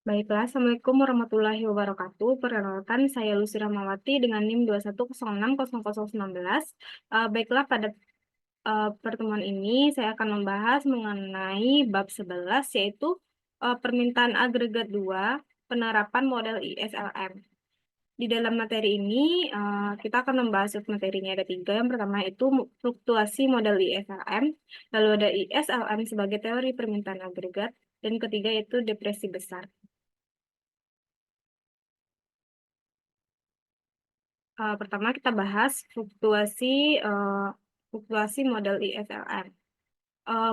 Baiklah, Assalamualaikum warahmatullahi wabarakatuh. Perkenalkan, saya Lucy Rahmawati dengan NIM 21060019. Baiklah, pada pertemuan ini saya akan membahas mengenai bab 11, yaitu permintaan agregat 2, penerapan model ISLM. Di dalam materi ini, kita akan membahas submaterinya ada 3. Yang pertama itu fluktuasi model ISLM, lalu ada ISLM sebagai teori permintaan agregat, dan ketiga itu depresi besar. Pertama kita bahas fluktuasi model ISLM.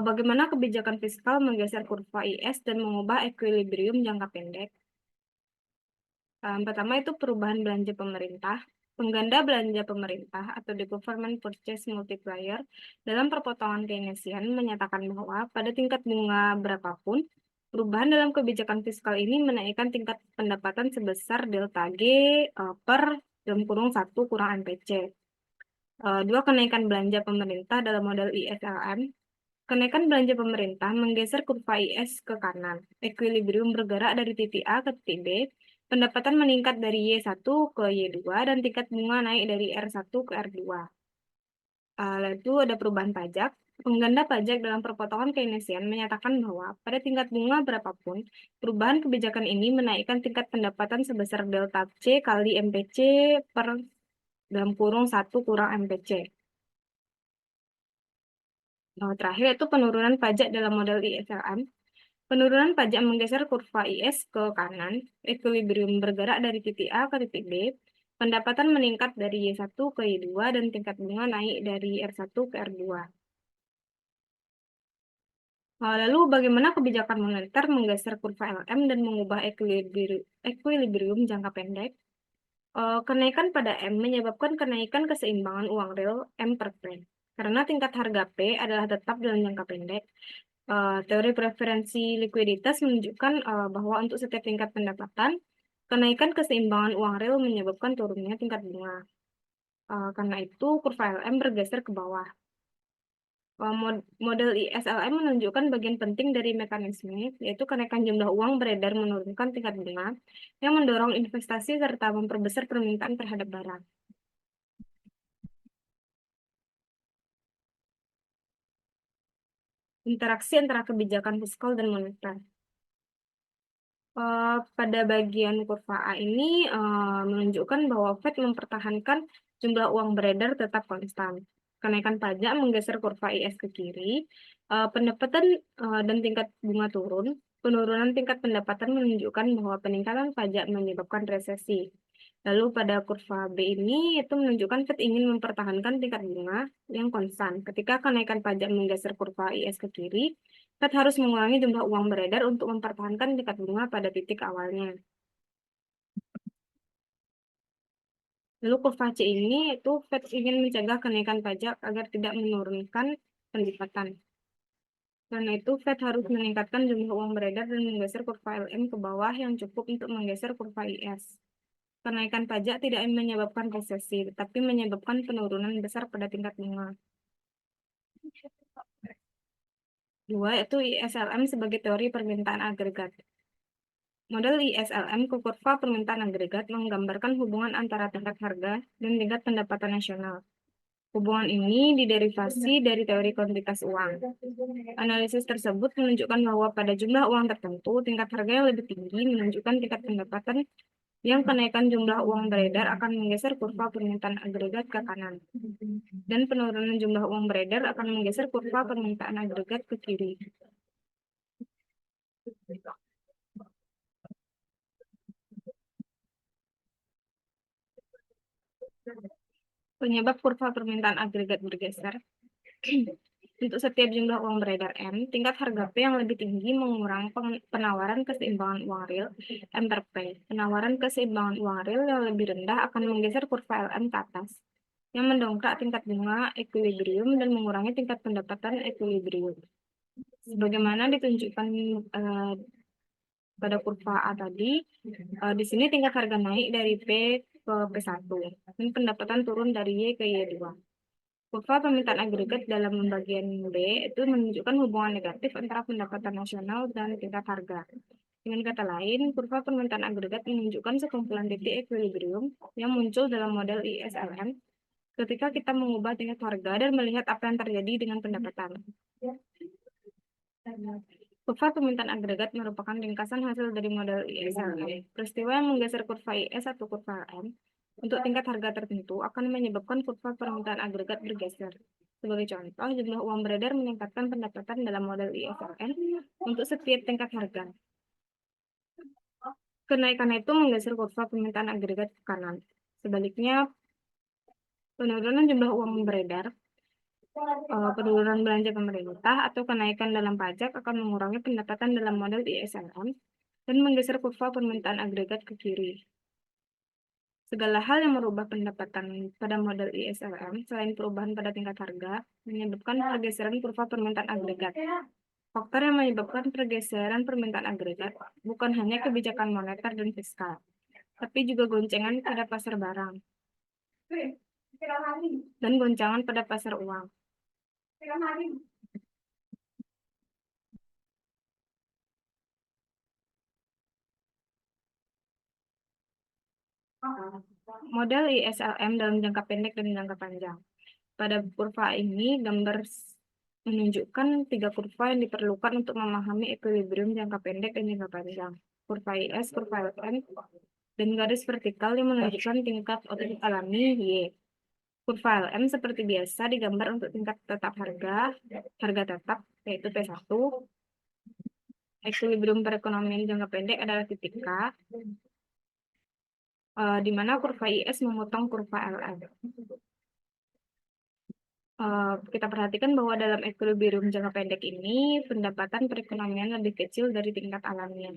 Bagaimana kebijakan fiskal menggeser kurva IS dan mengubah ekuilibrium jangka pendek. Pertama itu perubahan belanja pemerintah. Pengganda belanja pemerintah atau the government purchase multiplier dalam perpotongan Keynesian menyatakan bahwa pada tingkat bunga berapapun, perubahan dalam kebijakan fiskal ini menaikkan tingkat pendapatan sebesar delta G per dalam kurung 1 kurang MPC. 2. Kenaikan belanja pemerintah dalam model ISLM. Kenaikan belanja pemerintah menggeser kurva IS ke kanan. Ekuilibrium bergerak dari titik A ke titik B. Pendapatan meningkat dari Y1 ke Y2 dan tingkat bunga naik dari R1 ke R2. Lalu ada perubahan pajak. Pengganda pajak dalam perpotongan Keynesian menyatakan bahwa pada tingkat bunga berapapun, perubahan kebijakan ini menaikkan tingkat pendapatan sebesar delta C kali MPC per dalam kurung 1 kurang MPC. Terakhir itu penurunan pajak dalam model ISLM. Penurunan pajak menggeser kurva IS ke kanan, ekuilibrium bergerak dari titik A ke titik B, pendapatan meningkat dari Y1 ke Y2, dan tingkat bunga naik dari R1 ke R2. Lalu bagaimana kebijakan moneter menggeser kurva LM dan mengubah ekuilibrium jangka pendek? Kenaikan pada M menyebabkan kenaikan keseimbangan uang real M per P. Karena tingkat harga P adalah tetap dalam jangka pendek, teori preferensi likuiditas menunjukkan bahwa untuk setiap tingkat pendapatan, kenaikan keseimbangan uang real menyebabkan turunnya tingkat bunga. Karena itu, kurva LM bergeser ke bawah. Model ISLM menunjukkan bagian penting dari mekanisme, yaitu kenaikan jumlah uang beredar menurunkan tingkat bunga, yang mendorong investasi serta memperbesar permintaan terhadap barang. Interaksi antara kebijakan fiskal dan moneter. Pada bagian kurva A ini menunjukkan bahwa Fed mempertahankan jumlah uang beredar tetap konstan. Kenaikan pajak menggeser kurva IS ke kiri, pendapatan dan tingkat bunga turun. Penurunan tingkat pendapatan menunjukkan bahwa peningkatan pajak menyebabkan resesi. Lalu pada kurva B ini itu menunjukkan Fed ingin mempertahankan tingkat bunga yang konstan. Ketika kenaikan pajak menggeser kurva IS ke kiri, Fed harus mengurangi jumlah uang beredar untuk mempertahankan tingkat bunga pada titik awalnya. Lalu kurva C ini itu Fed ingin mencegah kenaikan pajak agar tidak menurunkan pendapatan. Karena itu Fed harus meningkatkan jumlah uang beredar dan menggeser kurva LM ke bawah yang cukup untuk menggeser kurva IS. Kenaikan pajak tidak menyebabkan resesi, tetapi menyebabkan penurunan besar pada tingkat bunga. 2. Itu ISLM sebagai teori permintaan agregat. Model ISLM ke kurva permintaan agregat menggambarkan hubungan antara tingkat harga dan tingkat pendapatan nasional. Hubungan ini diderivasi dari teori kuantitas uang. Analisis tersebut menunjukkan bahwa pada jumlah uang tertentu, tingkat harga yang lebih tinggi menunjukkan tingkat pendapatan yang kenaikan jumlah uang beredar akan menggeser kurva permintaan agregat ke kanan. Dan penurunan jumlah uang beredar akan menggeser kurva permintaan agregat ke kiri. Penyebab kurva permintaan agregat bergeser. Untuk setiap jumlah uang beredar M, tingkat harga P yang lebih tinggi mengurangi penawaran keseimbangan uang real M per P. Penawaran keseimbangan uang real yang lebih rendah akan menggeser kurva LM ke atas, yang mendongkrak tingkat bunga ekuilibrium dan mengurangi tingkat pendapatan ekuilibrium. Sebagaimana ditunjukkan pada kurva A tadi, di sini tingkat harga naik dari P ke P1, dan pendapatan turun dari Y ke Y2. Kurva permintaan agregat dalam bagian B itu menunjukkan hubungan negatif antara pendapatan nasional dan tingkat harga. Dengan kata lain, kurva permintaan agregat menunjukkan sekumpulan titik equilibrium yang muncul dalam model ISLM ketika kita mengubah tingkat harga dan melihat apa yang terjadi dengan pendapatan. Kurva permintaan agregat merupakan ringkasan hasil dari model ISLM. Peristiwa yang menggeser kurva IS atau kurva LM untuk tingkat harga tertentu akan menyebabkan kurva permintaan agregat bergeser. Sebagai contoh, jumlah uang beredar meningkatkan pendapatan dalam model ISLM untuk setiap tingkat harga. Kenaikan itu menggeser kurva permintaan agregat ke kanan. Sebaliknya, penurunan jumlah uang beredar, penurunan belanja pemerintah, atau kenaikan dalam pajak akan mengurangi pendapatan dalam model ISLM dan menggeser kurva permintaan agregat ke kiri. Segala hal yang merubah pendapatan pada model ISLM selain perubahan pada tingkat harga menyebabkan pergeseran kurva permintaan agregat. Faktor yang menyebabkan pergeseran permintaan agregat bukan hanya kebijakan moneter dan fiskal, tapi juga goncengan pada pasar barang dan goncangan pada pasar uang. Model ISLM dalam jangka pendek dan jangka panjang. Pada kurva ini, gambar menunjukkan 3 kurva yang diperlukan untuk memahami equilibrium jangka pendek dan jangka panjang. Kurva IS, kurva LM, dan garis vertikal yang menunjukkan tingkat otot alami Y. Kurva LM seperti biasa digambar untuk tingkat tetap harga tetap, yaitu P1. Equilibrium perekonomian jangka pendek adalah titik K, di mana kurva IS memotong kurva LM. Kita perhatikan bahwa dalam equilibrium jangka pendek ini, pendapatan perekonomian lebih kecil dari tingkat alamiah.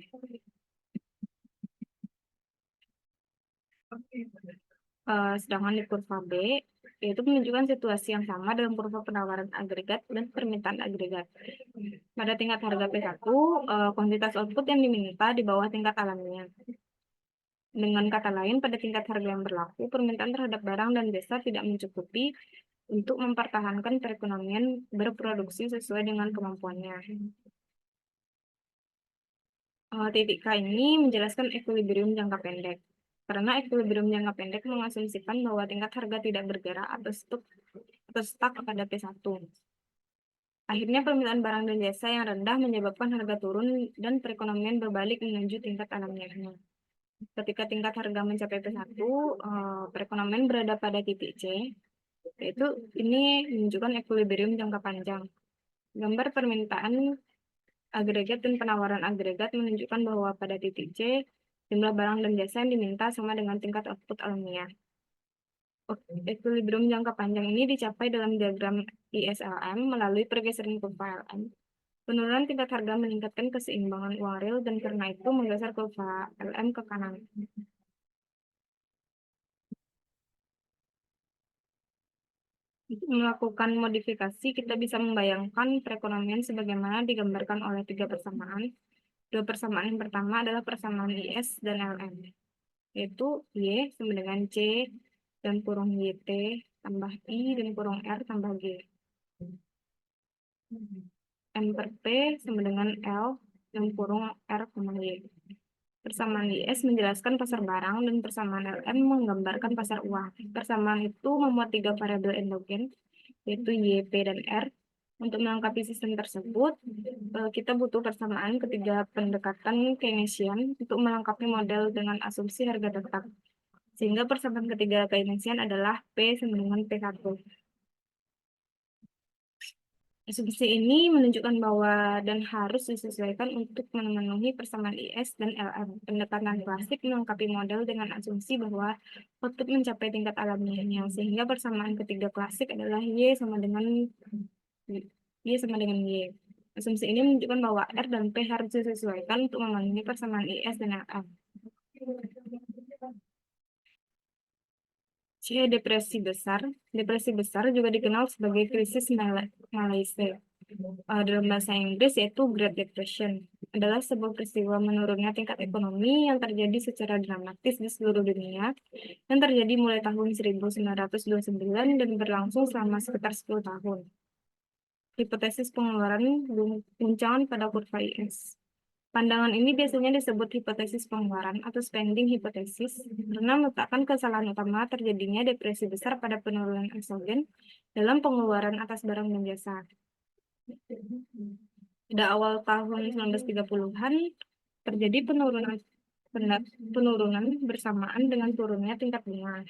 Sedangkan di kurva B, yaitu menunjukkan situasi yang sama dalam kurva penawaran agregat dan permintaan agregat. Pada tingkat harga P1, kuantitas output yang diminta di bawah tingkat alamiah. Dengan kata lain, pada tingkat harga yang berlaku, permintaan terhadap barang dan jasa tidak mencukupi untuk mempertahankan perekonomian berproduksi sesuai dengan kemampuannya. Titik K ini menjelaskan equilibrium jangka pendek. Karena equilibrium jangka pendek mengasumsikan bahwa tingkat harga tidak bergerak atau stuck pada P1. Akhirnya permintaan barang dan jasa yang rendah menyebabkan harga turun dan perekonomian berbalik menuju tingkat alamiahnya. Ketika tingkat harga mencapai P1, perekonomian berada pada titik C, yaitu ini menunjukkan equilibrium jangka panjang. Gambar permintaan agregat dan penawaran agregat menunjukkan bahwa pada titik C, jumlah barang dan jasa yang diminta sama dengan tingkat output alamiah. Equilibrium jangka panjang ini dicapai dalam diagram ISLM melalui pergeseran kurva LM. Penurunan tingkat harga meningkatkan keseimbangan uang real dan karena itu menggeser kurva LM ke kanan. Untuk melakukan modifikasi, kita bisa membayangkan perekonomian sebagaimana digambarkan oleh 3 persamaan. 2 persamaan yang pertama adalah persamaan IS dan LM, yaitu Y sama dengan C dan kurung YT tambah I dan kurung R tambah G. M per P sama dengan L dan kurung R sama Y. Persamaan IS menjelaskan pasar barang dan persamaan LM menggambarkan pasar uang. Persamaan itu memuat 3 variabel endogen, yaitu Y, P, dan R. Untuk melengkapi sistem tersebut, kita butuh persamaan ketiga pendekatan Keynesian untuk melengkapi model dengan asumsi harga tetap. Sehingga persamaan ketiga Keynesian adalah P sama dengan P1. Asumsi ini menunjukkan bahwa dan harus disesuaikan untuk memenuhi persamaan IS dan LM. Pendekatan klasik melengkapi model dengan asumsi bahwa output mencapai tingkat alamiahnya, sehingga persamaan ketiga klasik adalah Y sama dengan Y. Asumsi ini menunjukkan bahwa R dan P harus disesuaikan untuk memenuhi persamaan IS dan LM. C. Depresi besar. Depresi besar juga dikenal sebagai krisis Malaysia. Dalam bahasa Inggris yaitu Great Depression adalah sebuah peristiwa menurunnya tingkat ekonomi yang terjadi secara dramatis di seluruh dunia yang terjadi mulai tahun 1929 dan berlangsung selama sekitar 10 tahun. Hipotesis pengeluaran guncangan pada kurva IS. Pandangan ini biasanya disebut hipotesis pengeluaran atau spending hypothesis karena meletakkan kesalahan utama terjadinya depresi besar pada penurunan eksogen dalam pengeluaran atas barang dan jasa. Pada awal tahun 1930-an terjadi penurunan bersamaan dengan turunnya tingkat bunga.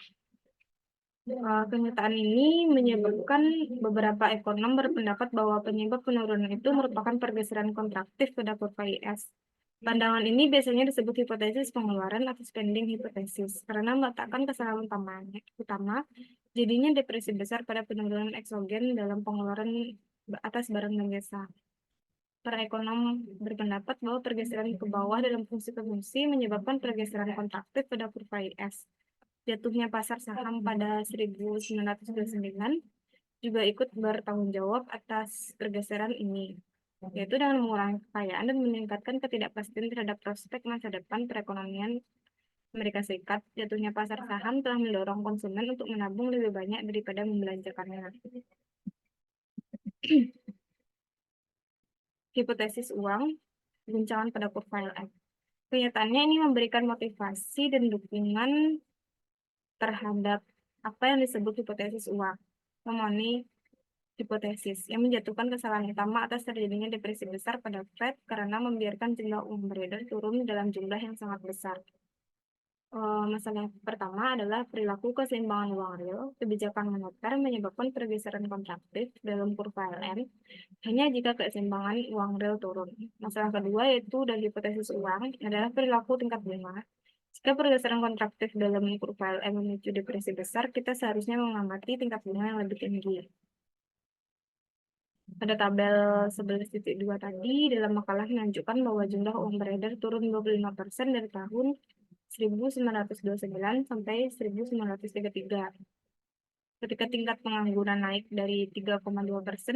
Kenyataan ini menyebabkan beberapa ekonom berpendapat bahwa penyebab penurunan itu merupakan pergeseran kontraktif pada kurva IS. Pandangan ini biasanya disebut hipotesis pengeluaran atau spending hypothesis karena meletakkan kesalahan utama jadinya depresi besar pada penurunan eksogen dalam pengeluaran atas barang dan jasa. Para ekonom berpendapat bahwa pergeseran ke bawah dalam fungsi konsumsi menyebabkan pergeseran kontraktif pada kurva IS. Jatuhnya pasar saham pada 1929 juga ikut bertanggung jawab atas pergeseran ini, yaitu dengan mengurangi kekayaan dan meningkatkan ketidakpastian terhadap prospek masa depan perekonomian Amerika Serikat. Jatuhnya pasar saham telah mendorong konsumen untuk menabung lebih banyak daripada membelanjakannya. Hipotesis uang, guncangan pada kurva LF. Kenyataannya ini memberikan motivasi dan dukungan terhadap apa yang disebut hipotesis uang, memenuhi hipotesis yang menjatuhkan kesalahan utama atas terjadinya depresi besar pada Fed karena membiarkan jumlah uang beredar turun dalam jumlah yang sangat besar. Masalah yang pertama adalah perilaku keseimbangan uang real. Kebijakan moneter menyebabkan pergeseran kontraktif dalam kurva LM hanya jika keseimbangan uang real turun. Masalah kedua yaitu dari hipotesis uang adalah perilaku tingkat bunga. Jika pergeseran kontraktif dalam kurva LM memicu depresi besar, kita seharusnya mengamati tingkat bunga yang lebih tinggi. Pada tabel 11.2 tadi, dalam makalah menunjukkan bahwa jumlah uang beredar turun 25% dari tahun 1929 sampai 1933. Ketika tingkat pengangguran naik dari 3,2%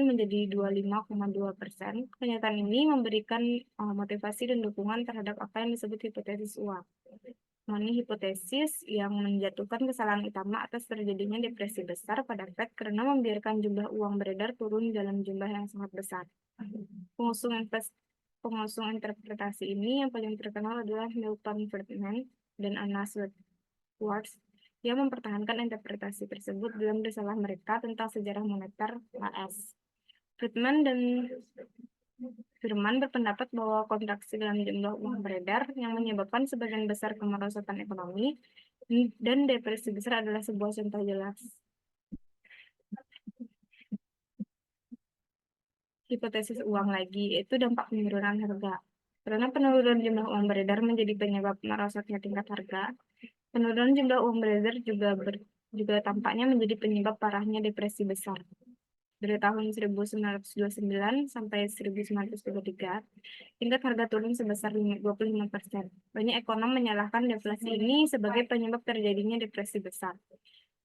menjadi 25,2%, kenyataan ini memberikan motivasi dan dukungan terhadap apa yang disebut hipotesis uang. Ini hipotesis yang menjatuhkan kesalahan utama atas terjadinya depresi besar pada Fed karena membiarkan jumlah uang beredar turun dalam jumlah yang sangat besar. Pengusung interpretasi ini yang paling terkenal adalah Milton Friedman dan Anna Schwartz yang mempertahankan interpretasi tersebut dalam risalah mereka tentang sejarah moneter AS. Friedman dan Firman berpendapat bahwa kontraksi dalam jumlah uang beredar yang menyebabkan sebagian besar kemerosotan ekonomi dan depresi besar adalah sebuah contoh jelas. Hipotesis uang lagi, yaitu dampak penurunan harga. Karena penurunan jumlah uang beredar menjadi penyebab merosotnya tingkat harga, penurunan jumlah uang beredar juga tampaknya menjadi penyebab parahnya depresi besar. Dari tahun 1929 sampai 1933, tingkat harga turun sebesar 25%. Banyak ekonom menyalahkan deflasi ini sebagai penyebab terjadinya depresi besar.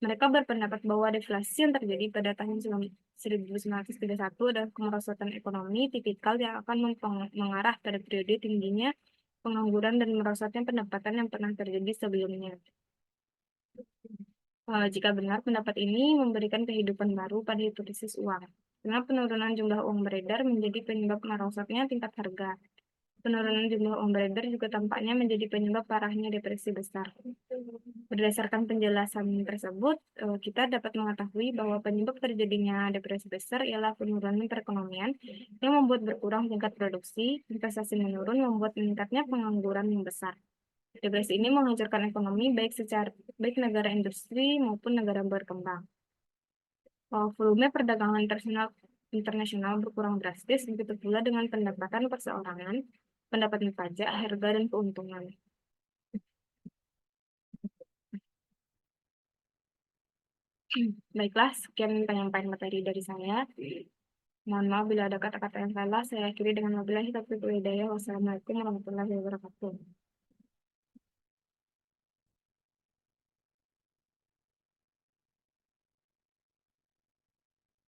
Mereka berpendapat bahwa deflasi yang terjadi pada tahun 1931 adalah kemerosotan ekonomi tipikal yang akan mengarah pada periode tingginya pengangguran dan merosotnya pendapatan yang pernah terjadi sebelumnya. Jika benar, pendapat ini memberikan kehidupan baru pada hipotesis uang. Karena penurunan jumlah uang beredar menjadi penyebab merosotnya tingkat harga. Penurunan jumlah uang beredar juga tampaknya menjadi penyebab parahnya depresi besar. Berdasarkan penjelasan tersebut, kita dapat mengetahui bahwa penyebab terjadinya depresi besar ialah penurunan perekonomian yang membuat berkurang tingkat produksi, investasi menurun, membuat meningkatnya pengangguran yang besar. Depresi ini menghancurkan ekonomi baik negara industri maupun negara berkembang. Volume perdagangan internasional berkurang drastis, begitu pula dengan pendapatan perseorangan, pendapatan pajak, harga, dan keuntungan. Baiklah, sekian penyampaian materi dari saya. Mohon maaf bila ada kata-kata yang salah. Saya akhiri dengan wabillahi taufiq wal hidayah. Wassalamualaikum warahmatullahi wabarakatuh.